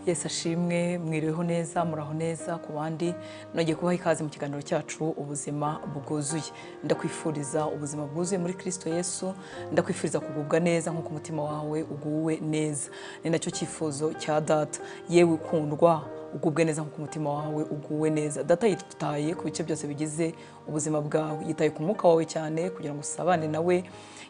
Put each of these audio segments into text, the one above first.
Yesu ashimwe, mwiriweho neza, muraho neza ku bandi. Nongeye kubaha ikaze mu kiganiro cyacu ubuzima bwuzuye. Ndakwifuriza ubuzima bwuzuye muri Kristo Yesu, ndakwifuriza kugubwa neza nk'uko umutima wawe uguwe neza. Ni nacyo cyifuzo cya Data. Yewe ukundwa, ugubwe neza nk'uko umutima wawe uguwe neza. Data yitaye ku bice byose bigize ubuzima bwawe, yitaye ku mwuka wawe cyane kugira ngo usabane nawe,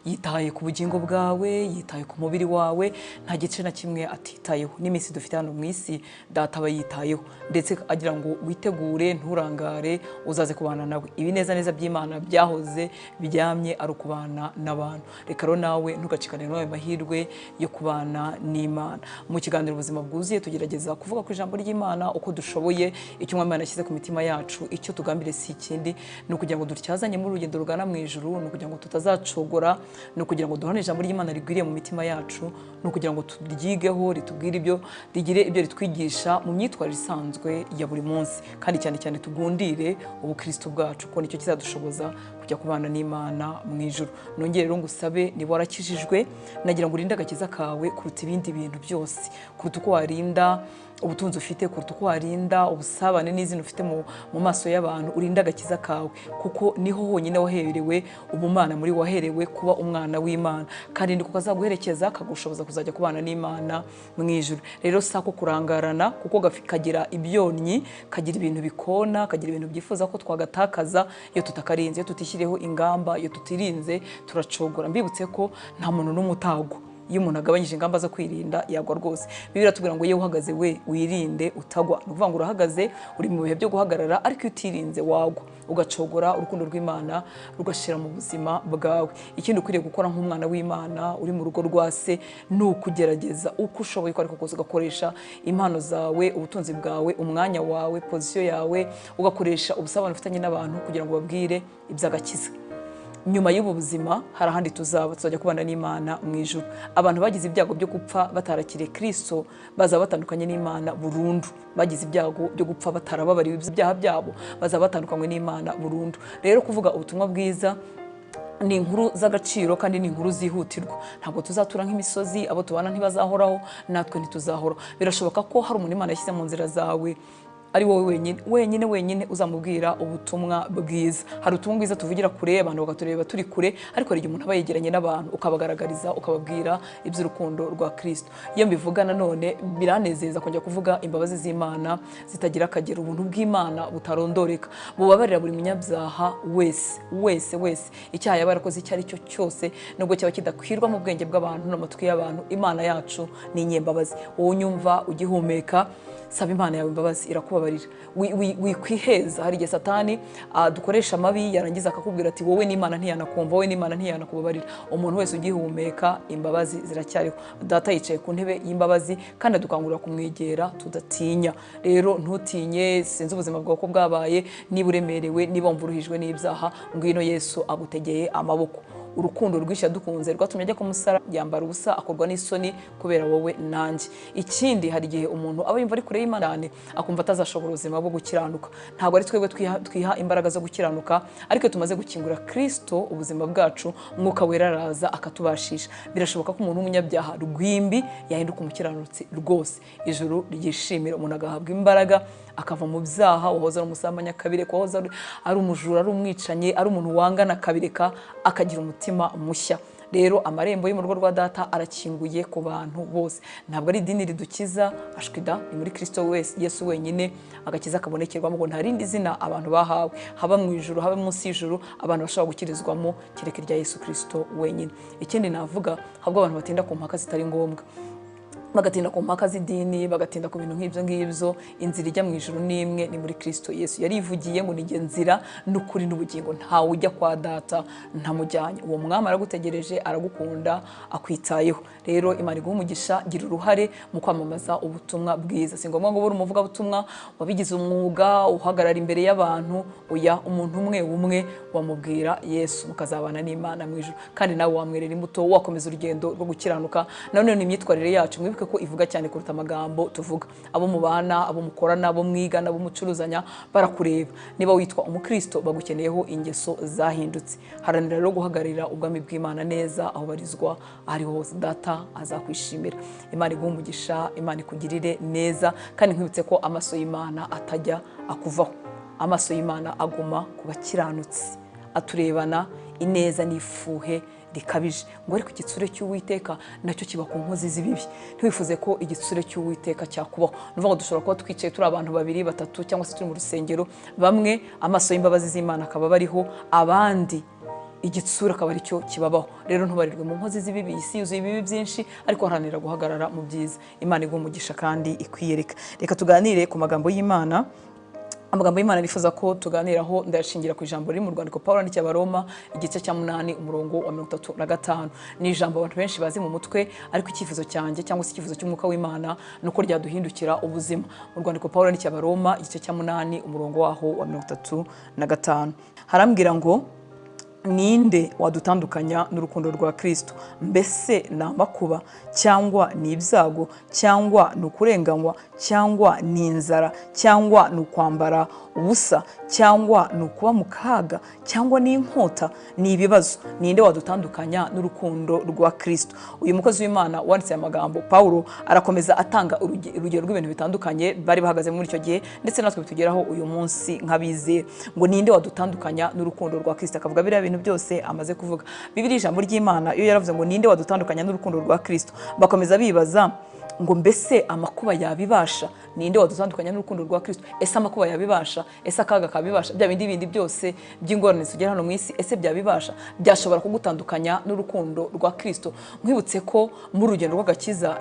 yitaye ku bugingo bwawe, yitaye ku mubiri wawe, nta gice na kimwe atitayeho. N'iminsi dufite hano mu isi Data aba yitayeho, ndetse agira ngo witegure nturangare uzaze kubana nawe. Ibi neza neza by'Imana byahoze biryamye ari ukubana n'abantu. Reka rero nawe ntugacikane n'ayo mahirwe yo kubana n'Imana. Mu kiganiro ubuzima bwuzuye tugerageza kuvuga ku ijambo ry'Imana uko dushoboye. Icyo Imana yashyize ku mitima yacu, icyo tugambire si ikindi, ni ukugira ngo dutyazanye muri urugendo rugana mu ijuru, ni ukugira ngo tutazacogora, ni ukugira ngo duhane ijambo ry'Imana rigwiriye mu mitima yacu, ni ukugira ngo turyigeho, ritubwire ibyo, rigire ibyo ritwigisha mu myitwarire isanzwe ya buri munsi, kandi cyane cyane tugundire ubukristo bwacu, ko nicyo kizadushoboza kujya kubana n'Imana mu ijuru. Nongere rero ngusabe, niba warakijijwe, nagira ngo urinde agakiza kawe kuruta ibindi bintu byose, kuruta uko warinda ubutunzi ufite, kuruta uko warinda ubusabane n'izina ufite mu maso y'abantu. Urinda agakiza kawe, kuko niho honyine waherewe ubumana, muri waherewe kuba umwana w'Imana, kandi ndiko kazaguherekeza kagushoboza kuzajya kubana n'Imana mu ijuru. Rero sako kurangarana, kuko kagira ibyonnyi, kagira ibintu bikona, kagira ibintu byifuza ko twagatakaza iyo tutakarinze, iyo tutishyiriyeho ingamba, iyo tutirinze turacogora. Mbibutse ko nta muntu n'umutagwa. Iyo umuntu agabanyije ingamba zo kwirinda yagwa rwose. Bibiliya iratubwira ngo yewe uhagaze we wirinde utagwa. Ni ukuvuga ngo urahagaze, uri mu bihe byo guhagarara, ariko iyo utirinze wagwa ugacogora, urukundo rw'Imana rugashira mu buzima bwawe. Ikindi ukwiriye gukora nk'umwana w'Imana uri mu rugo rwa se, ni ukugerageza uko ushoboye ko ariko kose ugakoresha impano zawe, ubutunzi bwawe, umwanya wawe, pozisiyo yawe, ugakoresha ubusabane ufitanye n'abantu kugira ngo babwire iby'agakiza. Nyuma y'ubu buzima hari ahandi tuzajya kubana n'Imana mu ijuru. Abantu bagize ibyago byo gupfa batarakiriye Kristo bazaba batandukanye n'Imana burundu. Bagize ibyago byo gupfa batarababariwe ibyaha byabo bazaba batandukanye n'Imana burundu. Rero kuvuga ubutumwa bwiza ni inkuru z'agaciro kandi ni inkuru zihutirwa. Ntabwo tuzatura nk'imisozi, abo tubana ntibazahoraho, natwe ntituzahoraho. Birashoboka ko hari umuntu Imana yashyize mu nzira zawe, ari wowe wenyine uzamubwira ubutumwa bwiza. Hari ubutumwa bwiza tuvugira kure, abantu bakatureba turi kure, ariko hari igihe umuntu aba yegeranye n'abantu ukabagaragariza, ukababwira iby'urukundo rwa Kristo. Iyo mbivuga nanone biranezeza kongera kuvuga imbabazi z'Imana zitagira akagero, ubuntu bw'Imana butarondoreka, bubabarira buri munyabyaha wese icyaha yaba yarakoze icyo ari cyo cyose, nubwo cyaba kidakwirwa mu bwenge bw'abantu n'amatwi y'abantu. Imana yacu ni inyembabazi. Wowe unyumva ugihumeka, saba Imana yawe imbabazi, irakubabarira. Wikwiheza. Hari igihe Satani dukoresha amabi, yarangiza akakubwira ati wowe n'Imana ntiyanakumva, wowe n'Imana ntiyanakubabarira. Umuntu wese ugihumeka, imbabazi ziracyariho. Data yicaye ku ntebe y'imbabazi, kandi adukangurira kumwegera tudatinya. Rero ntutinye. Sinzi ubuzima bwawe ko bwabaye, niba uremerewe, niba wumva uruhijwe n'ibyaha, ngwino Yesu agutegeye amaboko. Urukundo rwinshi yadukunze rwatumye ajya kumusara, yambara ubusa, akorwa n'isoni kubera wowe nanjye. Ikindi, hari igihe umuntu aba yumva ari kure y'Imana, akumva atazashobora ubuzima bwo gukiranuka. Ntabwo ari twebwe twiha imbaraga zo gukiranuka, ariko tumaze gukingura Kristo ubuzima bwacu, Mwuka Wera araza akatubashisha. Birashoboka ko umuntu w'umunyabyaha rwimbi yahinduka umukiranutsi rwose. Ijuru ryishimira umuntu agahabwa imbaraga, akava mu byaha. Wahoze ari umusambanyi akabireka, wahoze ari umujura, ari umwicanyi, ari umuntu wangana akabireka, akagira umutima mushya. Rero amarembo yo mu rugo rwa Data arakinguye ku bantu bose. Ntabwo ari idini ridukiza, ashwida, ni muri Kristo Yesu wenyine agakiza kabonekerwamo, ngo nta rindi zina abantu bahawe, haba mu ijuru haba munsi y'ijuru, abantu bashobora gukirizwamo kereka irya Yesu Kristo wenyine. Ikindi navuga, ahubwo abantu batinda ku mpaka zitari ngombwa. bagatinda ku mpaka z'idini, bagatinda ku bintu nk'ibyo ngibyo. Inzira ijya mu ijuru ni imwe, ni muri Kristo Yesu. Yarivugiye ngo nige nzira n'ukuri n'ubugingo, ntawe ujya kwa data ntamujyanye. Uwo mwami aragutegereje, aragukunda, akwitayeho. Rero Imana iguha umugisha, gira uruhare mu kwamamaza ubutumwa bwiza. Si ngombwa ngo ube umuvuga butumwa wabigize umwuga uhagarara imbere y'abantu, oya, umuntu umwe umwe wamubwira Yesu, mukazabana n'Imana mu ijuru, kandi nawe wamwerera imbuto, wakomeza urugendo rwo gukiranuka. Nanone ni imyitwarire yacu, mwibuke ko ivuga cyane kuruta amagambo tuvuga. Abo mubana, abo mukorana, abo mwigana, abo mucuruzanya barakureba. Niba witwa umukristo, bagukeneyeho ingeso zahindutse. Haranira rero guhagararira ubwami bw'Imana neza aho barizwa, ahariho hose data azakwishimira. Imana iguha umugisha, Imana ikugirire neza, kandi nkwibutse ko amaso y'Imana atajya akuvaho. Amaso y'Imana aguma ku bakiranutsi, aturebana ineza n'ifuhe rikabije. Ngo ariko igitsure cy'Uwiteka nacyo kiba ku nkozi z'ibibi. Ntiwifuze ko igitsure cy'Uwiteka cyakubaho. Nuvuga ngo dushobora kuba twicaye turi abantu babiri batatu, cyangwa se turi mu rusengero, bamwe amaso y'imbabazi z'Imana akaba bariho, abandi igitsura akaba ari cyo kibabaho. Rero ntubarirwe mu nkozi z'ibibi. Isi yuzuye ibibi byinshi, ariko haranira guhagarara mu byiza. Imana iguha umugisha kandi ikwiyereka. Reka tuganire ku magambo y'Imana. Amagambo y'Imana nifuza ko tuganiraho ndayashingira ku ijambo riri mu rwandiko Pawulo yandikiye Abaroma igice cya 8 umurongo wa 35. Ni ijambo abantu benshi bazi mu mutwe, ariko icyifuzo cyanjye cyangwa se icyifuzo cy'umwuka w'Imana nuko ryaduhindukira ubuzima. Mu rwandiko Pawulo yandikiye Abaroma igice cya 8 umurongo waho wa 35 harambwira ngo ninde wadutandukanya n'urukundo rwa Kristo? Mbese ni amakuba, cyangwa ni ibyago, cyangwa ni ukurenganywa, cyangwa ni inzara, cyangwa ni ukwambara ubusa, cyangwa ni ukuba mu kaga, cyangwa ni inkota? Ni ibibazo. Ninde wadutandukanya n'urukundo rwa Kristo? Uyu mukozi w'Imana wanditse aya magambo Pawulo arakomeza atanga urugero rw'ibintu bitandukanye bari bahagaze muri icyo gihe, ndetse natwe bitugeraho uyu munsi nk'abizera. Ngo ninde wadutandukanya n'urukundo rwa Kristo? Akavuga biriya bintu byose amaze kuvuga. Bibiliya ijambo ry'Imana iyo yaravuze ngo ninde wadutandukanya n'urukundo rwa Kristo, bakomeza bibaza ngo mbese amakuba yabibasha? Ninde wadutandukanya n'urukundo rwa Kristo? Ese amakuba yabibasha? Ese akaga kabibasha? Bya bindi byose by'ingorane tugera hano mu isi, ese byabibasha? Byashobora kugutandukanya n'urukundo rwa Kristo? Nkwibutse ko mu rugendo rw'agakiza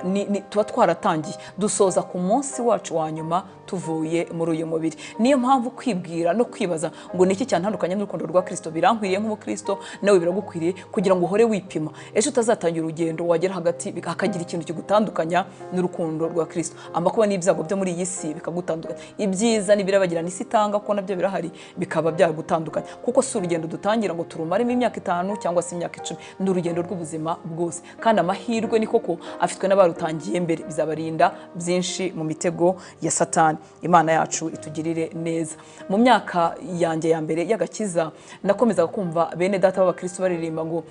tuba twaratangiye, dusoza ku munsi wacu wa nyuma tuvuye muri uyu mubiri. Niyo mpamvu kwibwira no kwibaza ngo niki cyantandukanya n'urukundo rwa Kristo birankwiriye nk'umukristo, nawe biragukwiriye kugira ngo uhore wipima. Ejo utazatangira urugendo wagera hagati hakagira ikintu kigutandukanya n'urukundo rwa Kristo. Amakuba n'ibyago byo muri iyi si bikagutandukanya. Ibyiza n'ibirabagirana isi itanga ko nabyo birahari, bikaba byagutandukanya. Kuko si urugendo dutangira ngo turumaremo imyaka 5 cyangwa se imyaka 10. Ni urugendo rw'ubuzima bwose, kandi amahirwe ni koko afitwe n'abarutangiye mbere. Bizabarinda byinshi mu mitego ya Satani. Imana yacu itugirire neza. Mu myaka yanjye ya mbere y'agakiza nakomezaga kumva bene data b'abakristo baririmba ngo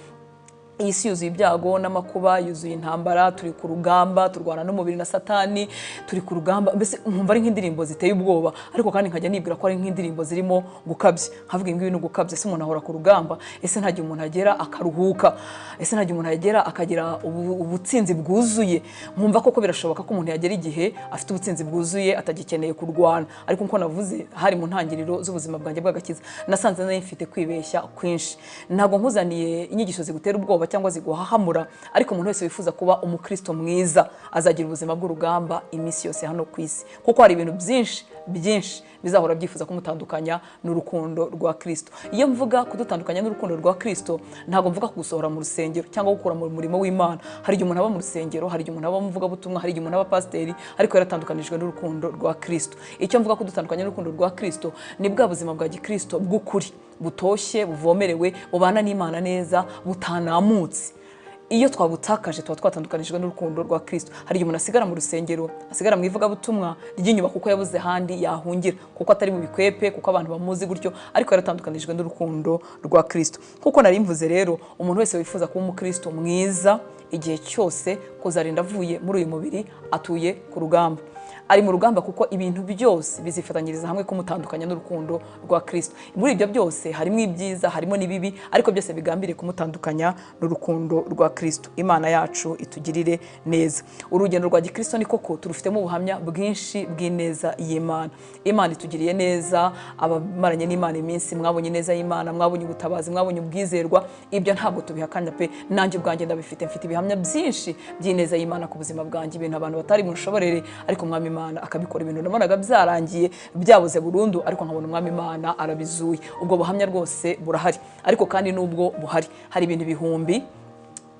iyi si yuzuye ibyago n'amakuba, yuzuye intambara, turi ku rugamba, turwana n'umubiri na Satani, turi ku rugamba. Mbese nkumva ari nk'indirimbo ziteye ubwoba, ariko kandi nkajya nibwira ko ari nk'indirimbo zirimo gukabya. Havuga ngo ibintu gukabya, ese umuntu ahora ku rugamba? Ese nta gihe umuntu agera akaruhuka? Ese nta gihe umuntu agera akagira ubutsinzi bwuzuye? Nkumva koko birashoboka ko umuntu yagera igihe afite ubutsinzi bwuzuye atagikeneye kurwana. Ariko nko navuze hari mu ntangiriro z'ubuzima bwanjye bw'agakiza, nasanze nari mfite kwibeshya kwinshi. Ntabwo nkuzaniye inyigisho zigutera ubwoba cyangwa ziguhahamura, ariko umuntu wese wifuza kuba umukristo mwiza azagira ubuzima bw'urugamba iminsi yose hano ku isi, kuko hari ibintu byinshi bizahora byifuza kumutandukanya n'urukundo rwa Kristo. Iyo mvuga kudutandukanya n'urukundo rwa Kristo, ntabwo mvuga kugusohora mu rusengero cyangwa gukura mu murimo w'Imana. Hari igihe umuntu aba mu rusengero, hari igihe umuntu aba muvuga butumwa, hari igihe umuntu aba pasiteri, ariko yaratandukanijwe n'urukundo rwa Kristo. Icyo mvuga kudutandukanya n'urukundo rwa Kristo ni bwa buzima bwa gikristo bw'ukuri, butoshye, buvomerewe, bubana n'Imana neza, butanamutse. Iyo twabutakaje tuba twatandukanijwe n'urukundo rwa Kristo. Hari igihe umuntu asigara mu rusengero, asigara mu ivugabutumwa ry'inyuma kuko yabuze handi yahungira, kuko atari mu bikwepe, kuko abantu bamuzi gutyo, ariko yaratandukanijwe n'urukundo rwa Kristo. Kuko nari mvuze rero, umuntu wese wifuza kuba umukristo mwiza igihe cyose kuzarinda avuye muri uyu mubiri, atuye ku rugamba. Ari mu rugamba kuko ibintu byose bizifatanyiriza hamwe kumutandukanya n'urukundo rwa Kristo. Muri ibyo byose harimo ibyiza, harimo n'ibibi, ariko byose bigambiriye kumutandukanya n'urukundo rwa Kristo. Imana yacu itugirire neza. Urugendo rwa gikristo ni koko turufitemo ubuhamya bwinshi bw'ineza y'Imana. Imana itugiriye neza, abamaranye n'Imana iminsi mwabonye neza y'Imana, mwabonye ubutabazi, mwabonye ubwizerwa. Ibyo ntabwo tubihakanya pe, nanjye ubwanjye ndabifite, mfite ibihamya byinshi by'ineza y'Imana ku buzima bwanjye, ibintu abantu batari mushoborere ariko Umwami Imana akabikora, ibintu nabonaga byarangiye byabuze burundu ariko nkabona Umwami Imana arabizuye. Ubwo buhamya rwose burahari, ariko kandi nubwo buhari hari ibintu bihumbi,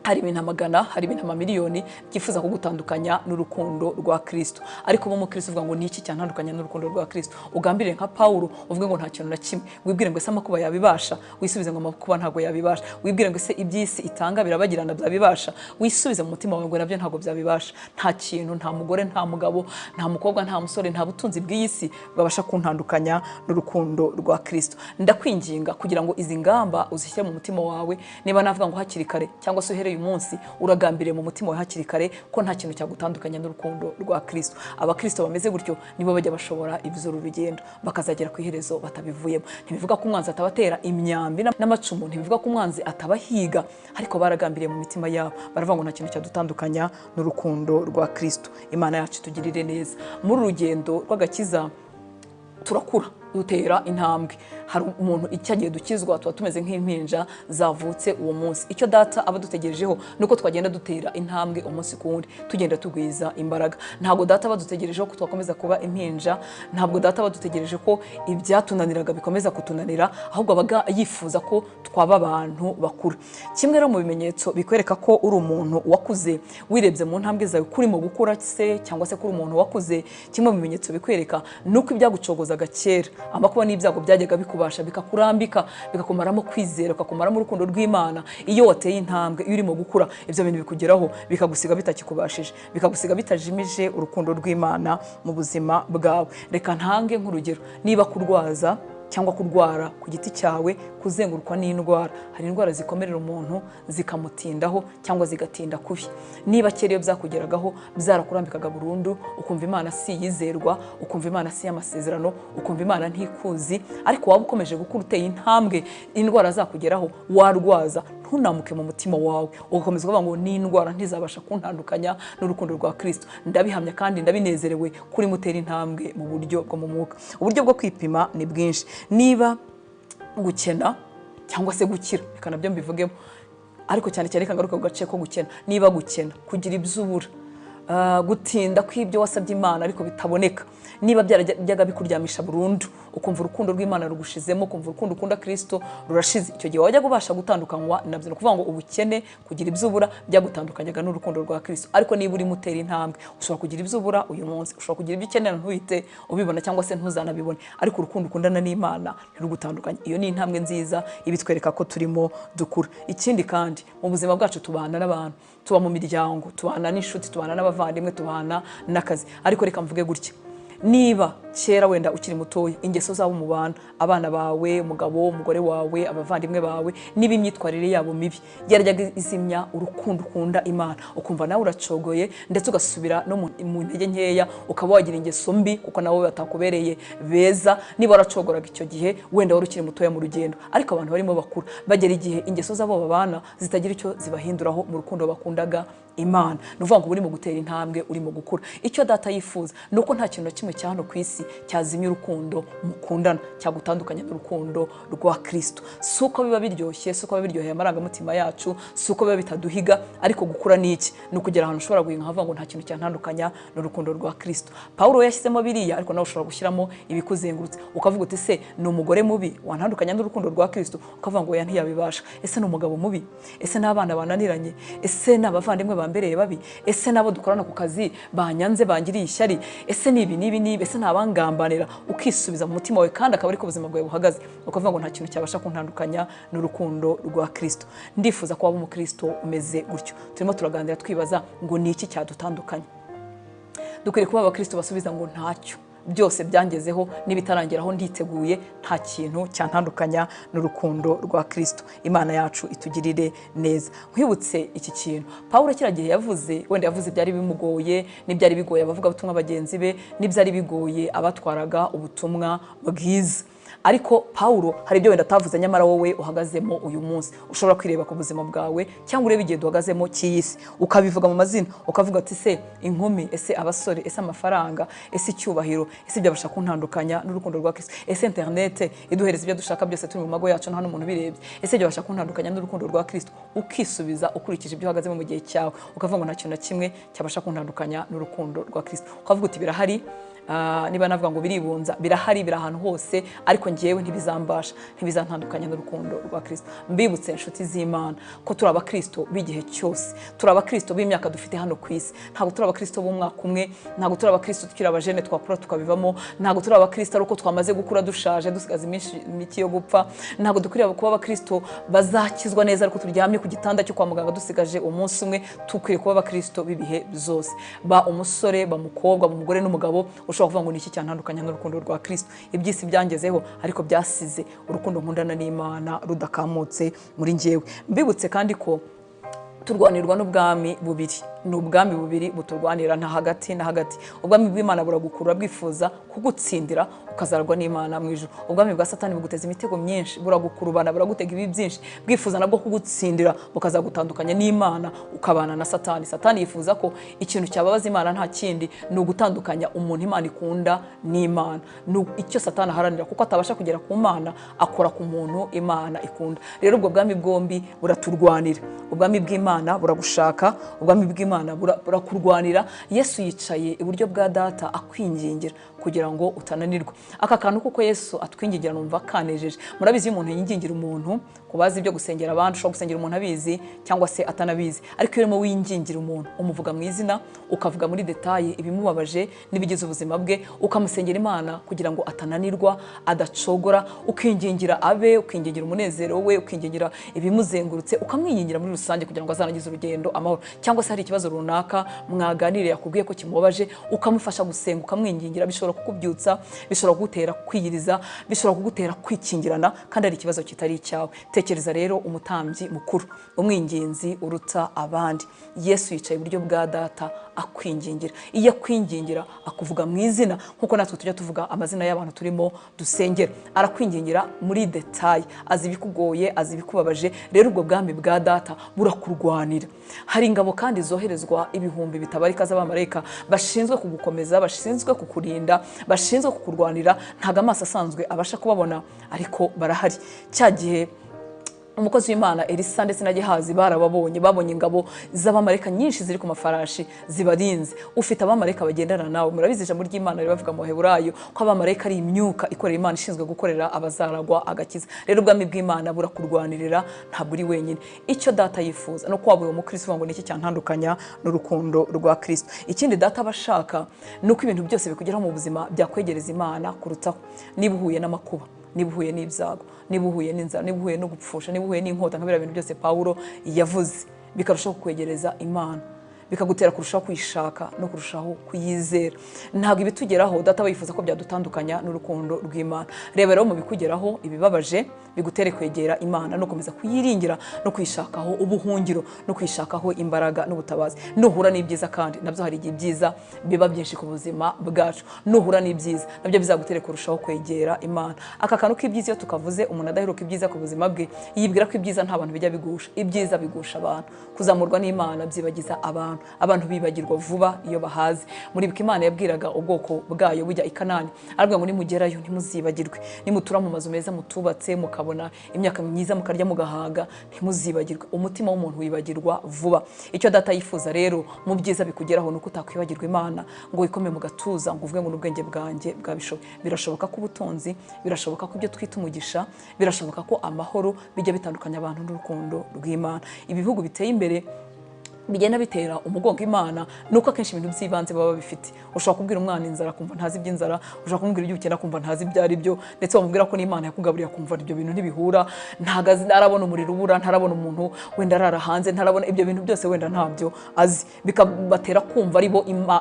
hari ibintu amagana, hari ibintu amamiliyoni byifuza kugutandukanya n'urukundo rwa Kristo. Ariko bo mu Kristo uvuga ngo ni iki cyantandukanya n'urukundo rwa Kristo? Ugambire nka Paulo uvuge ngo nta kintu na kimwe, wibwire ngo ese amakuba yabibasha, wisubize ngo amakuba ntago yabibasha, wibwire ngo ese iby'isi itanga birabagirana byabibasha, wisubize mu mutima wawe ngo nabyo ntago byabibasha. Nta kintu, nta mugore, nta mugabo, nta mukobwa, nta musore, nta butunzi bw'iyisi babasha kuntandukanya n'urukundo rwa Kristo. Ndakwinginga kugira ngo izi ngamba uzishyire mu mutima wawe, niba navuga ngo hakiri kare cyangwa se uhereye umunsi uragambire mu mutima wawe hakiri kare ko nta kintu cyagutandukanya n'urukundo rwa Kristo. Abakristo bameze gutyo nibo bajya bashobora ibizuru rugendo bakazagera ku iherezo batabivuyemo. Ntibivuga ko umwanzi atabatera imyambi n'amacumu, ntibivuga ko umwanzi atabahiga, ariko baragambiriye mu mitima yabo, baravuga ngo nta kintu cyadutandukanya n'urukundo rwa Kristo. Imana yacu tugirire neza. Muri urugendo rw'agakiza turakura, dutera intambwe. Hari umuntu icyagiye dukizwa tuba tumeze nk'impinja zavutse uwo munsi. Icyo data aba dutegerejeho nuko twagenda dutera intambwe umunsi ku wundi, tugenda tugwiza imbaraga. Ntabwo data aba dutegerejeho ko twakomeza kuba impinja, ntabwo data aba dutegereje ko ibyatunaniraga bikomeza kutunanira, ahubwo abaga yifuza ko twaba abantu bakura. Kimwe rero mu bimenyetso bikwereka ko uri umuntu wakuze, wirebye mu ntambwe zawe kurimo gukura se cyangwa se kuri umuntu wakuze, kimwe mu bimenyetso bikwereka nuko ibyagucogozaga kera, amakuba n'ibyago byajyaga bikubasha bikakurambika, bikakumaramo kwizera, bikakumaramo urukundo rw'Imana. Iyo wateye intambwe, iyo urimo gukura, ibyo bintu bikugeraho bikagusiga bitakikubashije, bikagusiga bitajimije urukundo rw'Imana mu buzima bwawe. Reka ntange nk'urugero, niba kurwaza cyangwa kurwara ku giti cyawe, kuzengurukwa n'indwara. Hari indwara zikomerera umuntu zikamutindaho cyangwa zigatinda kubi. Niba kera iyo byakugeragaho byarakurambikaga burundu, ukumva Imana si yizerwa, ukumva Imana si y'amasezerano, ukumva Imana ntikuzi, ariko waba ukomeje gukura uteye intambwe, indwara zakugeraho warwaza, ntunamuke mu mutima wawe, ugakomeza kuvuga ngo ni indwara ntizabasha kuntandukanya n'urukundo rwa Kristo. Ndabihamya kandi ndabinezerewe kuri mutera intambwe mu buryo bwo mu mwuka. Uburyo bwo kwipima ni bwinshi. Niba gukena cyangwa se gukira, reka nabyo mbivugemo, ariko cyane cyane kangaruka ku gace ko gukena. Niba gukena, kugira ibyubura, gutinda kw'ibyo wasabye Imana ariko bitaboneka, niba byarajyaga bikuryamisha burundu, ukumva urukundo rw'Imana rugushizemo, ukumva urukundo ukunda Kristo rurashize, icyo gihe wajya kubasha gutandukanywa nabyo. Kuvuga ngo ubukene, kugira ibyubura byagutandukanyaga n'urukundo rwa Kristo. Ariko niba uri mutera intambwe, ushobora kugira ibyubura uyu munsi, ushobora kugira ibyo ukenera ntuhite ubibona cyangwa se ntuzanabibone, ariko urukundo ukundana n'Imana ntirugutandukanye. Iyo ni intambwe nziza ibitwereka ko turimo dukura. Ikindi kandi mu buzima bwacu tubana n'abantu, tuba mu miryango, tubana n'inshuti, tubana n'abavandimwe, tubana n'akazi. Ariko reka mvuge gutya, niba kera wenda ukiri mutoya ingeso zabo mu bana, abana bawe, umugabo, umugore wawe, abavandimwe bawe, niba imyitwarire yabo mibi yarajyaga izimya urukundo ukunda Imana, ukumva nawe uracogoye ndetse ugasubira no mu ntege nkeya, ukaba wagira ingeso mbi kuko nawe batakubereye beza. Niba waracogoraga icyo gihe, wenda wari ukiri mutoya mu rugendo, ariko abantu barimo bakura bagera igihe ingeso zabo babana zitagira icyo zibahinduraho mu rukundo bakundaga Imana. Nuvuga ngo urimo gutera intambwe, urimo gukura. Icyo data yifuza nuko nta kintu na kimwe cya hano ku isi cyazimya urukundo mukundana, cyagutandukanya n'urukundo rwa Kristo. Suko biba biryoshye, suko biba biryoheye amarangamutima yacu, suko biba bitaduhiga, ariko gukura ni iki? Ni ukugera ahantu ushobora guhinga havuga ngo nta kintu cyantandukanya n'urukundo rwa Kristo. Paulo yashyizemo biriya, ariko nawe ushobora gushyiramo ibikuzengurutse, ukavuga uti se ni umugore mubi wantandukanya n'urukundo rwa Kristo? Ukavuga ngo ya ntiyabibasha. Ese ni umugabo mubi? Ese n'abana bananiranye? Ese n'abavandimwe bambereye babi? Ese nabo dukorana ku kazi banyanze bangiriye ishyari? Ese nibi ese ntabangambanira? Ukisubiza mu mutima wawe kandi akaba ari ko ubuzima bwawe buhagaze, ukavuga ngo nta kintu cyabasha kuntandukanya n'urukundo rwa Kristo. Ndifuza ko waba umukristo umeze gutyo. Turimo turaganira twibaza ngo ni iki cyadutandukanya. Dukwiriye kuba abakristo basubiza ngo ntacyo, byose byangezeho, nibitarangeraho nditeguye, nta kintu cyantandukanya n'urukundo rwa Kristo. Imana yacu itugirire neza. Nkwibutse iki kintu Paulo kiragihe yavuze, wenda yavuze byari bimugoye, n'ibyari bigoye abavuga ubutumwa bagenzi be, n'ibyari bigoye abatwaraga ubutumwa bwiza. ariko Paulo hari ibyo wenda atavuze nyamara wowe uhagazemo uyu munsi ushobora kwireba ku buzima bwawe cyangwa urebe igihe duhagazemo cy'isi ukabivuga mu mazina ukavuga ati se inkumi, ese abasore, ese amafaranga, ese icyubahiro, ese byabasha kuntandukanya n'urukundo rwa Kristo, ese internet iduhereza ibyo dushaka byose turi mu mago yacu nta n'umuntu birebye, ese byabasha kuntandukanya n'urukundo rwa Kristo. Ukisubiza ukurikije ibyo uhagazemo mu gihe cyawe ukavuga ngo nta kintu na kimwe cyabasha kuntandukanya n'urukundo rwa Kristo. Ukavuga uti birahari, niba navuga ngo biribunza, birahari, biri ahantu hose, ariko ngewe ntibizambasha, ntibizantandukanya n'urukundo rwa Kristo. Mbibutse inshuti z'Imana ko turi abakristo b'igihe cyose, turi abakristo b'imyaka dufite hano ku isi. Ntabwo turi abakristo b'umwaka umwe, ntabwo turi abakristo tukiri abajene twakura tukabivamo, ntabwo turi abakristo ariko twamaze gukura dushaje dusigaza imiti yo gupfa, ntabwo dukwiriye kuba abakristo bazakizwa neza ariko turyamye ku gitanda cyo kwa muganga dusigaje umunsi umwe. Tukwiriye kuba abakristo b'ibihe byose, ba umusore, ba mukobwa, ba umugore n'umugabo. Ushobora kuvuga ngo ni iki cyantandukanya n'urukundo rwa Kristo? Ibyisi byangezeho ariko byasize urukundo nkundana n'Imana rudakamutse muri njyewe. Mbibutse kandi ko turwanirwa n'ubwami bubiri, n'ubwami bubiri buturwanira nta hagati na hagati. Ubwami bw'Imana buragukurura bwifuza kugutsindira ukazarwa n'Imana mu ijuru. Ubwami bwa Satani buguteza imitego myinshi, buragukurubana, buragutega ibi byinshi, bwifuza nabwo kugutsindira bukazagutandukanya n'Imana ukabana na Satani. Satani yifuza ko ikintu cyababaza Imana nta kindi ni ugutandukanya umuntu Imana ikunda n'Imana. Icyo Satani aharanira kuko atabasha kugera ku Mana akora ku muntu Imana ikunda. Rero ubwo bwami bwombi buraturwanira. Ubwami bw'Imana buragushaka, ubwami bw'Imana burakurwanira. Yesu yicaye iburyo bwa Data akwingingira kugira ngo utananirwa. Aka kantu kuko Yesu atwingingira numva kanejeje. Murabizi umuntu yingingira umuntu, kubaza ibyo gusengera abandi, ushobora gusengera umuntu abizi cyangwa se atanabizi, ariko iyo urimo wingingira umuntu umuvuga mu izina, ukavuga muri detaye ibimubabaje n'ibigize ubuzima bwe, ukamusengera Imana kugira ngo atananirwa, adacogora, ukingingira abe, ukingingira umunezero we, ukingingira ibimuzengurutse, ukamwingingira muri rusange kugira ngo azarangize urugendo amahoro. Cyangwa se hari ikibazo runaka mwaganiriye yakubwiye ko kimubabaje, ukamufasha gusenga, ukamwingingira. Bishobora kukubyutsa, bishobora kugutera kwiyiriza, bishobora kugutera kwikingirana kandi ari ikibazo kitari icyawe. Tekereza rero umutambyi mukuru, umwinginzi uruta abandi. Yesu yicaye iburyo bwa Data akwingingira. Iyo akwingingira akuvuga mu izina nkuko natwe tujya tuvuga amazina y'abantu turimo dusengera. Arakwingingira muri detail, azi ibikugoye, azi ibikubabaje. Rero ubwo bwami bwa Data burakurwanira. Hari ingabo kandi zoherezwa ibihumbi bitabarika z'abamarayika bashinzwe kugukomeza, bashinzwe kukurinda, bashinzwe kukurwanira. Ntago amaso asanzwe abasha kubabona ariko barahari. Cya gihe umukozi w'Imana Elisa ndetse na Gehazi babonye ingabo z'abamarayika nyinshi ziri ku mafarashi zibarinze. Ufite abamarayika bagendana nawe. Murabizi ijambo ry'Imana ribavuga mu Baheburayo ko abamarayika ari imyuka ikorera Imana, ishinzwe gukorera abazaragwa agakiza. Rero ubwami bw'Imana burakurwanirira, ntabwo uri wenyine. Icyo Data yifuza no kwaba mu Kristo ngo niki cyantandukanya n'urukundo rwa Kristo. Ikindi Data abashaka nuko ibintu byose bikugeraho mu buzima byakwegereza Imana kurutaho. Niba uhuye n'amakuba, niba uhuye n'ibyago, niba uhuye n'inzara, niba uhuye no gupfusha, niba uhuye n'inkota, nk'ibyo bintu byose Paulo yavuze, bikarushaho kukwegereza Imana, bikagutera kurushaho kwishaka no kurushaho kuyizera. Ntabwo ibitugeraho Data yifuza ko byadutandukanya n'urukundo rw'Imana. Reba rero mu bikugeraho ibibabaje bigutere kwegera Imana no komeza kuyiringira no kwishakaho ubuhungiro no kwishakaho imbaraga n'ubutabazi. Nuhura n'ibyiza kandi nabyo hari igihe ibyiza biba byinshi ku buzima bwacu. Nuhura n'ibyiza nabyo bizagutere kurushaho kwegera Imana. Aka kantu k'ibyiza iyo tukavuze, umuntu adaheruka ibyiza ku buzima bwe yibwira ko ibyiza nta bantu bijya bigusha. Ibyiza bigusha abantu. Kuzamurwa n'Imana byibagiza abantu bibagirwa vuba iyo bahaze. Muribuka Imana yabwiraga ubwoko bwayo bujya i Kanani, arabwira ngo nimugerayo ntimuzibagirwe, nimutura mu mazu meza mutubatse mukabona imyaka myiza mukarya mugahaga, ntimuzibagirwe. Umutima w'umuntu wibagirwa vuba. Icyo Data yifuza rero mu byiza bikugeraho nuko utakwibagirwa Imana ngo ikome mu gatuza ngo uvuge ngo n'ubwenge bwanjye bwabishoboye. Birashoboka ko ubutunzi, birashoboka ko ibyo twita umugisha, birashoboka ko amahoro bijya bitandukanya abantu n'urukundo rw'Imana. Ibihugu biteye imbere bigenda bitera umugongo Imana nuko akenshi ibintu by'ibanze baba bifite. Ushobora kubwira umwana inzara kumva ntazi iby'inzara, ushobora kumubwira ibyo ukenda kumva ntazi ibyo ari byo, ndetse wamubwira ko n'Imana yakugaburiye kumva ibyo bintu ntibihura. Ntarabona umuriro ubura, ntarabona umuntu wenda arara hanze, ntarabona ibyo bintu byose wenda ntabyo azi, bikabatera kumva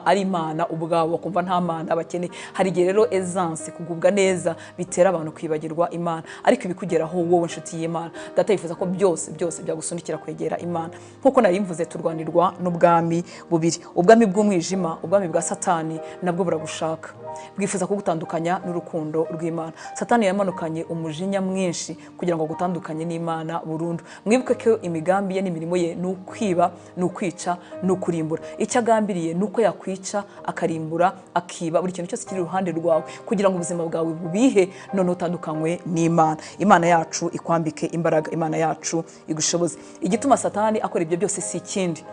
ari Imana ubwabo, kumva nta Mana bakeneye. Hari igihe rero essence kugubwa neza bitera abantu kwibagirwa Imana, ariko ibikugeraho wowe inshuti y'Imana Data yifuza ko byose byagusunikira kwegera Imana. Nkuko nari mvuze turwanirwa n'ubwami bubiri, ubwami bw'umwijima, ubwami bwa Satani nabwo buragushaka. bwifuza kugutandukanya n'urukundo rw'Imana. Satani yamanukanye umujinya mwinshi kugira ngo gutandukanye n'Imana burundu. Mwibuke ko imigambi ye n'imirimo ye ni ukwiba, ni ukwica, ni ukurimbura. Icyo agambiriye ni uko yakwica, akarimbura, akiba buri kintu cyose kiri iruhande rwawe kugira ngo ubuzima bwawe bubihe none utandukanywe n'Imana. Imana yacu ikwambike imbaraga, Imana yacu igushoboze. Igituma Satani akora ibyo byose si ikindi.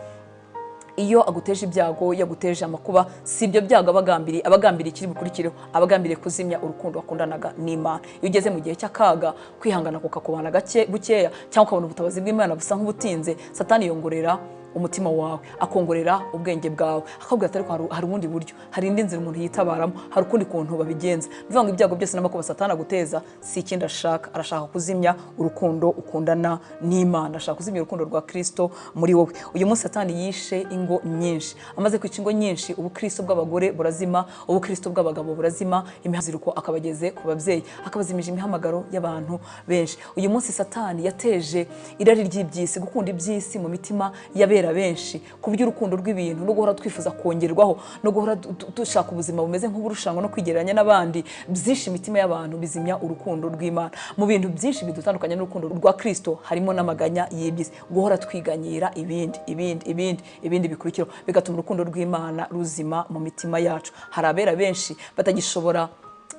Iyo aguteje ibyago, yaguteje amakuba, si ibyo byago abagambiriye ikiri bukurikireho, abagambiriye kuzimya urukundo wakundanaga n'Imana. Iyo ugeze mu gihe cy'akaga, kwihangana kukakubana bukeya cyangwa ukabona ubutabazi bw'Imana busa nk'ubutinze, Satani yongorera umutima wawe, akongorera ubwenge bwawe, akabwira ati ariko hari ubundi buryo, hari indi nzira umuntu yitabaramo, hari ukundi kuntu babigenza. Bivuga ngo ibyago byose n'amakuba Satani aguteza si ikindi ashaka, arashaka kuzimya urukundo ukundana n'Imana, ashaka kuzimya urukundo rwa Kristo muri wowe. Uyu munsi Satani yishe ingo nyinshi, amaze kwica ingo nyinshi, ubukristo bw'abagore burazima, ubukristo bw'abagabo burazima, imihaziriko akabageze ku babyeyi, akabazimije imihamagaro y'abantu benshi. Uyu munsi Satani yateje irari ry'ibyisi, gukunda ibyisi mu mitima y'abera benshi, ku buryo urukundo rw'ibintu no guhora twifuza kongerwaho, no guhora dushaka ubuzima bumeze nk'uburushanwa no kwigereranya n'abandi, byinshi imitima y'abantu bizimya urukundo rw'Imana. Mu bintu byinshi bidutandukanya n'urukundo rwa Kristo harimo n'amaganya y'ibyisi, guhora twiganyira ibindi bikurikiraho, bigatuma urukundo rw'Imana ruzima mu mitima yacu. Hari abera benshi batagishobora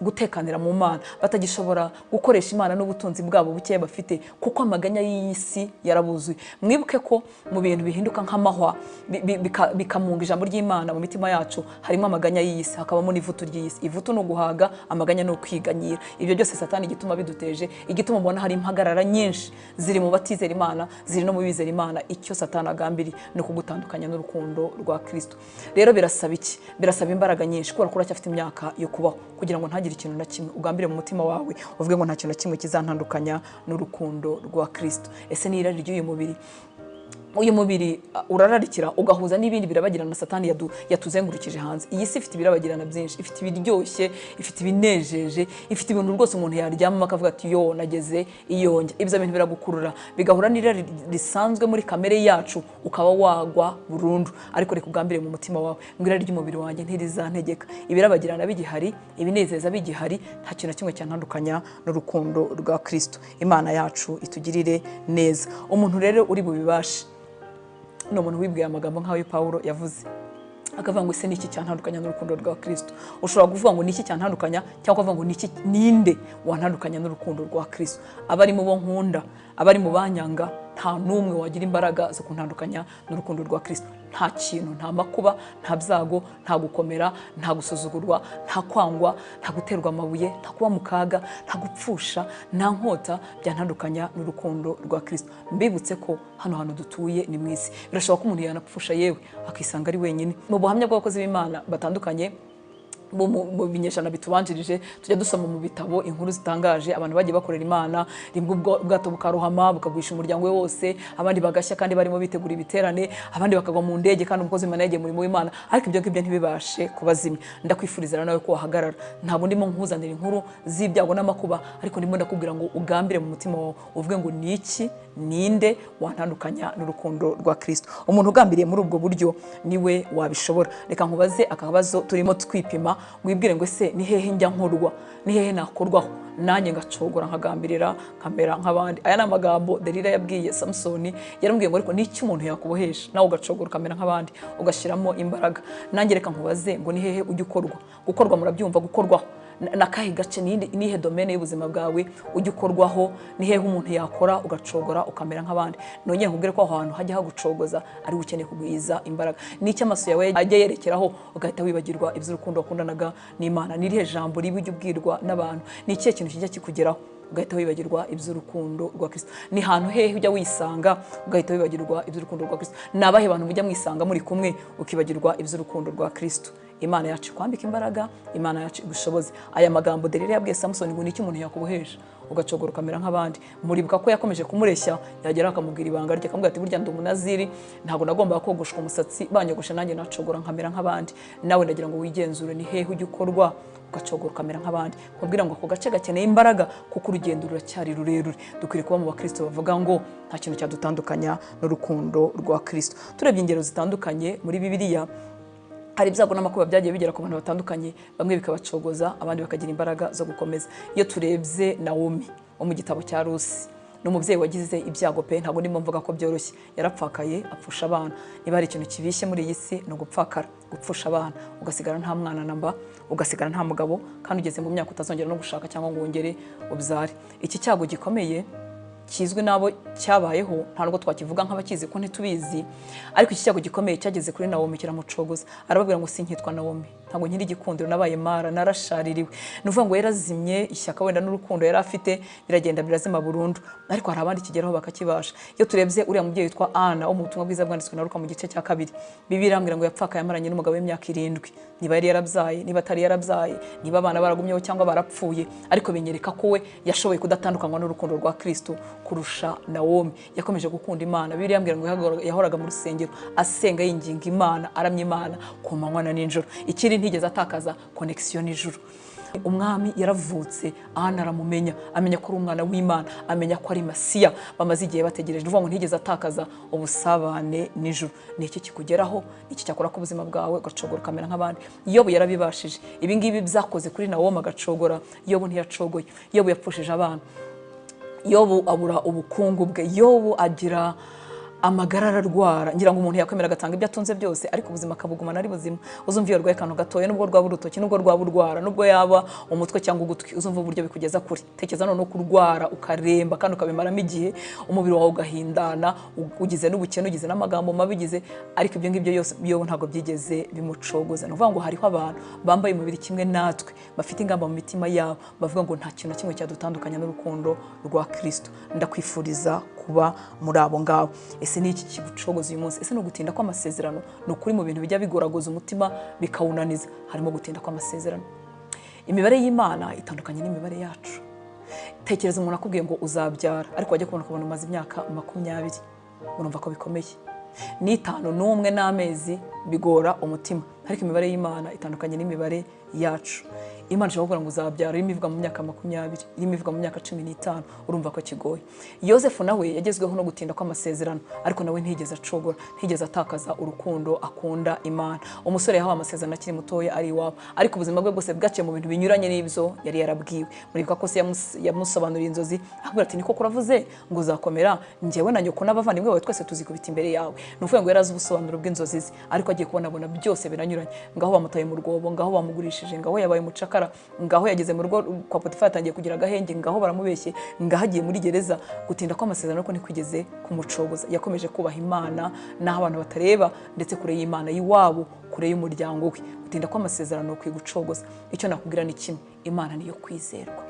gutekanira mu Mana, batagishobora gukoresha Imana n'ubutunzi bwabo buke bafite kuko amaganya y'isi yarabuzuye. Mwibuke ko mu bintu bihinduka nk'amahwa bikamunga ijambo ry'Imana mu mitima yacu harimo amaganya y'isi, hakabamo n'ivutu ry'isi. Ivutu no guhaga, amaganya no kwiganyira. Ibyo byose Satani igituma biduteje, igituma mbona hari impagarara nyinshi ziri mu batizera Imana, ziri no mu bizera Imana. Icyo Satani agambiri no kugutandukanya n'urukundo rwa Kristo. Rero birasaba iki? Birasaba imbaraga nyinshi kubera ko uracyafite imyaka yo kubaho, kugira ngo ntagire ikintu na kimwe ugambire mu mutima wawe uvuge ngo nta kintu na kimwe kizantandukanya n'urukundo rwa Kristo. Ese ni irari ry'uyu mubiri? Uyu mubiri urararikira ugahuza n'ibindi birabagirana Satani yatuzengurukije hanze. Iyi si ifite birabagirana byinshi, ifite ibiryoshye, ifite ibinejeje, ifite ibintu rwose umuntu yaryama akavuga ati yo nageze iyonge. Ibyo bintu biragukurura, bigahura n'irari risanzwe muri kamere yacu, ukaba wagwa burundu. Ariko reka ugambire mu mutima wawe ngo irari ry'umubiri wanjye ntirizantegeka. Ibirabagirana bigihari, ibinezeza bigihari, nta kintu na kimwe cyantandukanya n'urukundo rwa Kristo. Imana yacu itugirire neza. Umuntu rero uri bubibashe no muntu wibwiye amagambo nk'ayo Paulo yavuze, akavuga ngo ese niki cyantandukanya n'urukundo rwa Kristo. Ushobora kuvuga ngo niki cyantandukanya, cyangwa kuvuga ngo niki ninde wantandukanya n'urukundo rwa Kristo. Abari mu bo nkunda, abari mu banyanga, nta numwe wagira imbaraga zo kuntandukanya n'urukundo rwa Kristo. Nta kintu, nta makuba, nta byago, nta gukomera, nta gusuzugurwa, nta kwangwa, nta guterwa amabuye, nta kuba mu kaga, nta gupfusha, nta nkota byantandukanya n'urukundo rwa Kristo. Mbibutse ko hano hantu dutuye ni mwisi, birashoboka ko umuntu yanapfusha yewe akisanga ari wenyine. Mu buhamya bw'abakozi b'Imana batandukanye mu binyejana bitubanjirije, tujya dusoma mu bitabo inkuru zitangaje, abantu bagiye bakorera Imana, rimwe ubwato bukarohama bukagwisha umuryango we wose, abandi bagashya kandi barimo bitegura ibiterane, abandi bakagwa mu ndege kandi umukozi w'Imana yagiye murimo w'Imana, ariko ibyo ngibyo ntibibashe kubazimya. Ndakwifuriza nawe ko wahagarara. Ntabwo ndimo nkuzanira inkuru z'ibyago n'amakuba, ariko ndimo ndakubwira ngo ugambire mu mutima wawe uvuge ngo niki ninde wantandukanya n'urukundo rwa Kristo. Umuntu ugambiriye muri ubwo buryo niwe wabishobora. Reka nkubaze akabazo turimo twipima, wibwire ngo ese ni hehe njya nkorwa, ni hehe nakorwaho nanjye ngacogora nkagambirira nkamera nk'abandi. Aya ni amagambo Delila yabwiye Samsoni, yaramubwiye ngo ariko niki umuntu yakubohesha nawe ugacogora ukamera nk'abandi ugashyiramo imbaraga. Nanjye reka nkubaze ngo ni hehe ujya ukorwa. Gukorwa murabyumva, gukorwaho nakahe gace nihe domaine y'ubuzima bwawe ujya ukorwaho, ni hehe umuntu yakora ugacogora ukamera nk'abandi. Nongeye nkubwire ko aho hantu hajya hagucogoza ari ukeneye kugwiza imbaraga. N'icyo amaso yawe ajya yerekeraho ugahita wibagirwa iby'urukundo wakundanaga n'Imana. Ni irihe jambo ribi ujya ubwirwa n'abantu, ni ikihe kintu kijya kikugeraho ugahita wibagirwa iby'urukundo rwa Kristo. Ni hantu hehe ujya wisanga ugahita wibagirwa iby'urukundo rwa Kristo. Nabahe bantu mujya mwisanga muri kumwe ukibagirwa iby'urukundo rwa Kristo. Imana yacu kwambika imbaraga, Imana yacu igushoboze. Aya magambo Delila yabwiye Samsoni ngo niki umuntu yakubohesha ugacogora ukamera nk'abandi. Muribuka ko yakomeje kumureshya, yagera akamubwira ibanga rye, akamubwira ati burya ndi umunaziri, ntabwo nagomba kogoshwa umusatsi, banyogosha nanjye nacogora nkamera nk'abandi. Nawe ndagira ngo wigenzure ni hehe ujya ukorwa ugacogora ukamera nk'abandi. Kubwira ngo ako gace gakeneye imbaraga kuko urugendo ruracyari rurerure. Dukwiriye kuba mu bakristo bavuga ngo nta kintu cyadutandukanya n'urukundo rwa Kristo. Turebye ingero zitandukanye muri Bibiliya, hari ibyago n'amakuba byagiye bigera ku bantu batandukanye, bamwe bikabacogoza abandi bakagira imbaraga zo gukomeza. Iyo turebye Nawomi wo mu gitabo cya Rusi, ni umubyeyi wagize ibyago pe, ntabwo ndimo mvuga ko byoroshye. Yarapfakaye apfusha abana. Niba hari ikintu kibishye muri iyi si ni ugupfakara, gupfusha abana, ugasigara nta mwana namba, ugasigara nta mugabo, kandi ugeze mu myaka utazongera no gushaka cyangwa ngo wongere ubyare. Iki cyago gikomeye kizwi nabo cyabayeho, ntabwo twakivuga nk'abakizi ko ntitubizi, ariko iki cyago gikomeye cyageze kuri Nawomi kiramucogoza. Arababwira ngo sinkitwa Nawomi, ntabwo nkiri igikundiro, nabaye Mara, narashaririwe. Ni ukuvuga ngo yarazimye, ishyaka wenda n'urukundo yari afite biragenda birazima burundu, ariko hari abandi kigeraho bakakibasha. Iyo turebye uriya mubyeyi witwa Ana wo mu butumwa bwiza bwanditswe na Luka mu gice cya 2, Bibiliya irambwira ngo yapfakaye amaranye n'umugabo w'imyaka 7. Niba yari yarabyaye, niba atari yarabyaye, niba abana baragumyeho cyangwa barapfuye, ariko binyereka ko we yashoboye kudatandukanywa n'urukundo rwa Kristo kurusha Nawomi. Yakomeje gukunda Imana. Bibiliya irambwira ngo yahoraga mu rusengero asenga yinginga Imana, aramya Imana ku manywa na nijoro. Ikiri ntigeze atakaza connection n'ijuru. Umwami yaravutse, Ana aramumenya, amenya ko ari umwana w'Imana, amenya ko ari Masiya, bamaze igihe bategereje. Uvuga ngo ntigeze atakaza ubusabane n'ijuru. Ni iki kikugeraho, iki cyakora ku buzima bwawe ugacogora kamera nk'abandi. Yobu yarabibashije. Ibi ngibi byakoze kuri Nawomi agacogora, Yobu ntiyacogoye. Yobu yapfushije abana, Yobu abura ubukungu bwe, Yobu agira amagara ararwara. Ngira ngo umuntu yakwemera agatanga ibyo atunze byose, ariko ubuzima akabugumana ari buzima. Uzumva iyo rwaye kantu gatoya, nubwo rwaba urutoki, nubwo rwaba urwara, nubwo yaba umutwe cyangwa ugutwi, uzumva uburyo bikugeza kuri. Tekeza none kurwara ukaremba kandi ukabimaramo igihe, umubiri wawe ugahindana, ugize n'ubukene, ugize n'amagambo mabigize, ariko ibyo ngibyo yose Yobu ntabwo byigeze bimucogoza. Nuvuga ngo hariho abantu bambaye umubiri kimwe natwe, bafite ingamba mu mitima yabo, bavuga ngo nta kintu na kimwe cyadutandukanya n'urukundo rwa Kristo. Ndakwifuriza kuba muri abo ngabo. Ese ni iki kigucogoza uyu munsi? Ese no gutinda kw'amasezerano? Ni ukuri mu bintu bijya bigoragoza umutima bikawunaniza, harimo gutinda kw'amasezerano. Imibare y'Imana itandukanye n'imibare yacu. Tekereza umuntu akubwiye ngo uzabyara, ariko wajya kubona ukabona umaze imyaka 20, urumva ko bikomeye. Ni 5 n'umwe n'amezi bigora umutima, ariko imibare y'Imana itandukanye n'imibare yacu. Imana ishobora kuvuga ngo uzabyara, irimo ivuga mu myaka 20, irimo ivuga mu myaka 15, urumva ko kigoye. Yosefu nawe yagezweho no gutinda kw'amasezerano, ariko nawe ntigeze acogora, ntigeze atakaza urukundo akunda Imana. Umusore yahawe amasezerano akiri mutoya ari iwabo, ariko ubuzima bwe bwose bwaciye mu bintu binyuranye n'ibyo yari yarabwiwe. Muribuka ko se yamusobanuriye inzozi, akubwira ati niko kuravuze ngo uzakomera, njyewe na nyoko n'abavandimwe bawe twese tuzikubita imbere yawe. Ni ukuvuga ngo yarazi ubusobanuro bw'inzozi ze, ariko agiye kubona byose biranyuranye. Ngaho bamutaye mu rwobo, ngaho bamugurishije, ngaho yabaye umucakara, ngaho yageze mu rugo kwa Potifari atangiye kugira agahenge, ngaho baramubeshye, ngaho agiye muri gereza. Gutinda kw'amasezerano ko ntikwigeze kumucogoza. Yakomeje kubaha Imana naho abantu batareba, ndetse kure y'Imana y'iwabo, kure y'umuryango we. Gutinda kw'amasezerano kwigucogoza. Icyo nakubwira ni kimwe, Imana niyo kwizerwa.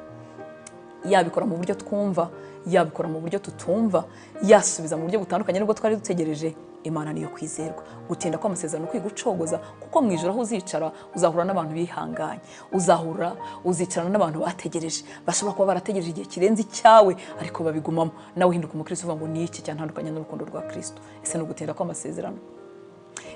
Yabikora mu buryo twumva, yabikora mu buryo tutumva, yasubiza mu buryo butandukanye n'ubwo twari dutegereje. Imana niyo kwizerwa. Gutinda kw'amasezerano kwigucogoza, kuko mu ijoro aho uzicara uzahura n'abantu bihanganye, uzicarana n'abantu bategereje, bashobora kuba barategereje igihe kirenze icyawe, ariko babigumamo. Nawe uhinduka umukristo uvuga ngo ni iki cyantandukanye n'urukundo rwa Kristo? Ese no gutinda kw'amasezerano?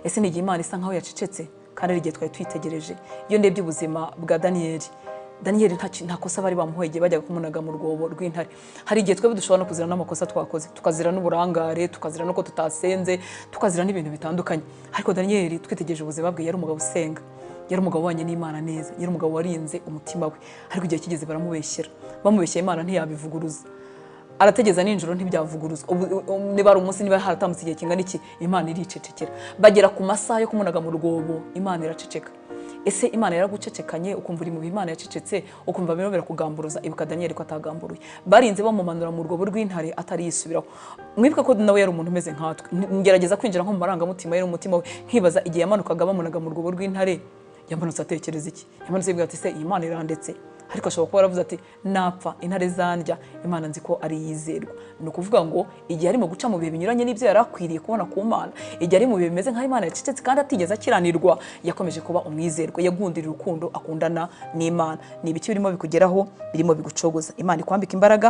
Ese ni igihe Imana isa nkaho yacecetse kandi ari igihe twari twitegereje? Iyo ndebye ubuzima bwa Daniyeli nta kosa bari bamuhwegeye bajya kumunaga mu rwobo rw'intare. Hari igihe twebwe dushobora no kuzira n'amakosa twakoze, tukazira n'uburangare, tukazira no ko tutasenze, tukazira n'ibintu bitandukanye. Ariko Daniyeli twitegereje ubuzima bwe, yari umugabo usenga, yari umugabo wanye n'Imana neza, yari umugabo warinze umutima we. Ariko igihe kigeze baramubeshyera, bamubeshyeye Imana ntiyabivuguruza. Arategeza ninjoro ntibyavuguruzwa. Niba ari umunsi, niba haratambutse igihe kingana iki, Imana iricecekera. Bagera ku masaha yo kumunaga mu rwobo, Imana iraceceka. Ese Imana yaragucecekanye ukumva uri mu Imana yacecetse, ukumva birimo birakugamburuza? Ibuka Daniyeli ko atagamburuye. Barinze bamumanura mu rwobo rw'intare atari yisubiraho. Mwibuka ko nawe yari umuntu umeze nkatwe. Ngerageza kwinjira nko mu marangamutima ye n'umutima we, nkibaza igihe yamanukaga bamunaga mu rwobo rw'intare, yamanutse atekereza iki? Yamanutse yibwira ati se iyi Imana irandetse? Ariko ashobora kuba yaravuze ati napfa intare zandya, Imana nzi ko ari yizerwa. Ni ukuvuga ngo igihe arimo guca mu bihe binyuranye n'ibyo yari akwiriye kubona ku Mana, igihe ari mu bihe bimeze nk'aho Imana yacecetse kandi atigeze akiranirwa, yakomeje kuba umwizerwa, yagundira urukundo akundana n'Imana. Ni ibiki birimo bikugeraho, birimo bigucogoza? Imana ikwambika imbaraga,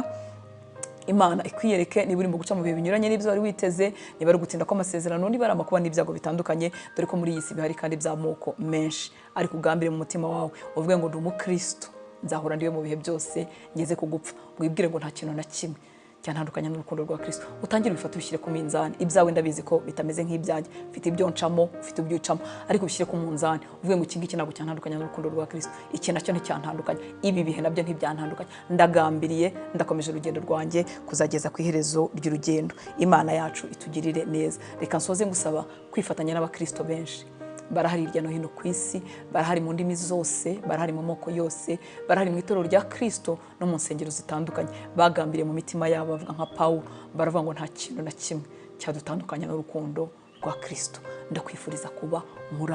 Imana ikwiyereke niba urimo guca mu bihe binyuranye n'ibyo wari witeze, niba ari gutinda kw'amasezerano, niba ari amakuba n'ibyago bitandukanye, dore ko muri iyi si bihari kandi by'amoko menshi. Ariko ugambire mu mutima wawe uvuge ngo ndi umukristo, nzahura ndiwe mu bihe byose ngeze kugupfa. Wibwire ngo nta kintu na kimwe cyantandukanya n'urukundo rwa Kristo. Utangire ubifate ubishyire ku minzani. Ibyawe ndabizi ko bitameze nk'ibyanjye, ufite ibyo ncamo, ufite ibyo ucamo, ariko ubishyire ku munzani uvuge ngo iki ngiki ntabwo cyantandukanya n'urukundo rwa Kristo, iki nacyo nticyantandukanya, ibi bihe nabyo ntibyantandukanya, ndagambiriye ndakomeje urugendo rwanjye kuzageza ku iherezo ry'urugendo. Imana yacu itugirire neza. Reka nsoze ngusaba kwifatanya n'abakristo benshi barahari hirya no hino ku isi, barahari mu ndimi zose, barahari mu moko yose, barahari mu itorero rya Kristo no mu nsengero zitandukanye, bagambiriye mu mitima yabo bavuga nka Pawulo, baravuga ngo nta kintu na kimwe cyadutandukanya n'urukundo rwa Kristo. Ndakwifuriza kuba muri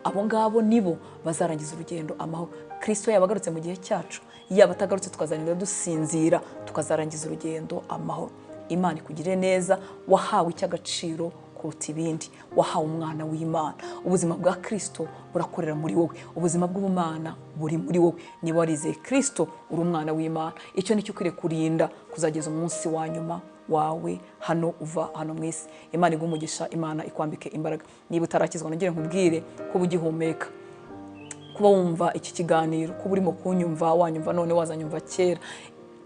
abo ngabo nibo bazarangiza urugendo amahoro. Kristo yabagarutse mu gihe cyacu, yaba atagarutse tukazanira dusinzira, tukazarangiza urugendo amahoro. Imana ikugire neza, wahawe icy'agaciro kuruta ibindi, wahawe umwana w'Imana. Ubuzima bwa Kristo burakorera muri wowe, ubuzima bw'ubumana buri muri wowe. Niba warizeye Kristo uri umwana w'Imana, icyo nicyo ukwiriye kurinda kuzageza umunsi wa nyuma wawe hano uva hano mu isi. Imana iguhe umugisha, Imana ikwambike imbaraga. Niba utarakizwa nongere nkubwire ko ugihumeka, kuba wumva iki kiganiro, kuba urimo kunyumva, wanyumva none wazanyumva kera,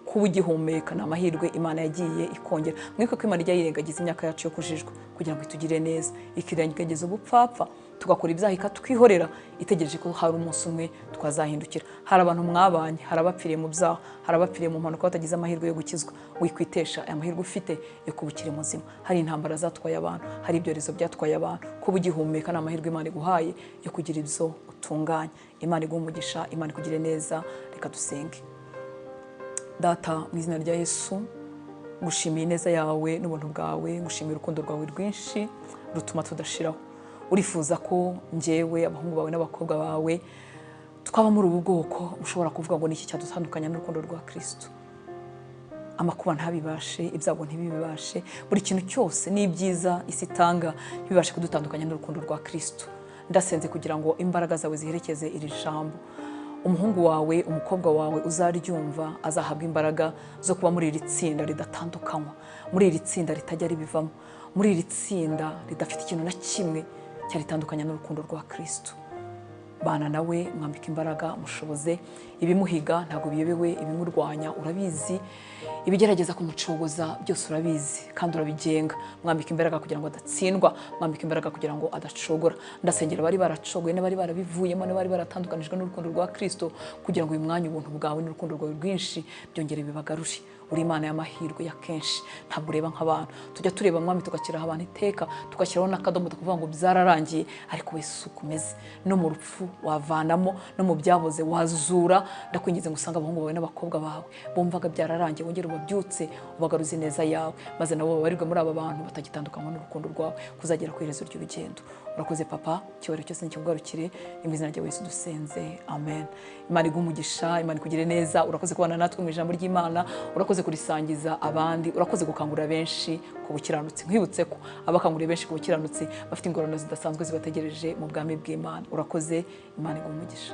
kuba ugihumeka ni amahirwe Imana yagiye ikongera. Mwiko ko Imana ijya yirengagiza imyaka yacu yo kujijwa kugira ngo itugire neza, ikirengageza ubupfapfa, tugakora ibyaha ikatwihorera, itegereje ko hari umunsi umwe twazahindukira. Hari abantu mwabanye, hari abapfiriye mu byaha, hari abapfiriye mu mpanuka batagize amahirwe yo gukizwa. Wikwitesha aya mahirwe ufite yo kuba ukiri muzima. Hari intambara zatwaye abantu, hari ibyorezo byatwaye abantu. Kuba ugihumeka ni amahirwe Imana iguhaye yo kugira ibyo utunganya. Imana iguhe umugisha, Imana ikugire neza. Reka dusenge. Data, mu izina rya Yesu, ngushimiye neza yawe n'ubuntu bwawe, ngushimiye urukundo rwawe rwinshi rutuma tudashiraho. Urifuza ko njyewe, abahungu bawe n'abakobwa bawe twaba muri ubu bwoko ushobora kuvuga ngo niki cyadutandukanya n'urukundo rwa Kristo. Amakuba ntabibashe, ibyago ntibibashe, buri kintu cyose n'ibyiza isi itanga ntibibashe kudutandukanya n'urukundo rwa Kristo. Ndasenze kugira ngo imbaraga zawe ziherekeze iri jambo. Umuhungu wawe, umukobwa wawe uzaryumva azahabwa imbaraga zo kuba muri iri tsinda ridatandukanywa, muri iri tsinda ritajya ribivamo, muri iri tsinda ridafite ikintu na kimwe cyaritandukanya n'urukundo rwa Kristo. Bana nawe, mwambika imbaraga, mushoboze. Ibimuhiga ntabwo biyobewe, ibimurwanya urabizi, ibigerageza kumucogoza byose urabizi kandi urabigenga. Mwambika imbaraga kugira ngo adatsindwa, mwambika imbaraga kugira ngo adacogora. Ndasengera bari baracogoye n'abari barabivuyemo n'abari baratandukanijwe n'urukundo rwa Kristo, kugira ngo uyu mwanya ubuntu bwawe n'urukundo rwawe rwinshi byongere bibagarure. Uri Imana y'amahirwe ya kenshi, ntabwo ureba nk'abantu. Tujya tureba mwami tugakiraho abantu iteka, tugashyiraho n'akadomo tukuvuga ngo byararangiye, ariko Yesu ukomeze. No mu rupfu wavanamo, no mu byaboze wazura. Ndakwingize ngo usanga abahungu bawe n'abakobwa bawe bumvaga byararangiye, wongere ubabyutse, ubagaruze neza yawe, maze nabo babarirwe muri aba bantu batagitandukanywa n'urukundo rwawe kuzagera ku iherezo ry'urugendo. Urakoze Papa, icyubahiro cyose nikikugarukire, mu izina rya Yesu dusenze, amen. Imana iguhe umugisha, Imana ikugire neza. Urakoze kubana natwe mu ijambo ry'Imana, urakoze kurisangiza abandi, urakoze gukangurira benshi ku bukiranutsi. Nkwibutse ko abakanguriye benshi ku bukiranutsi bafite ingorane zidasanzwe zibategereje mu bwami bw'Imana. Urakoze, Imana iguhe umugisha.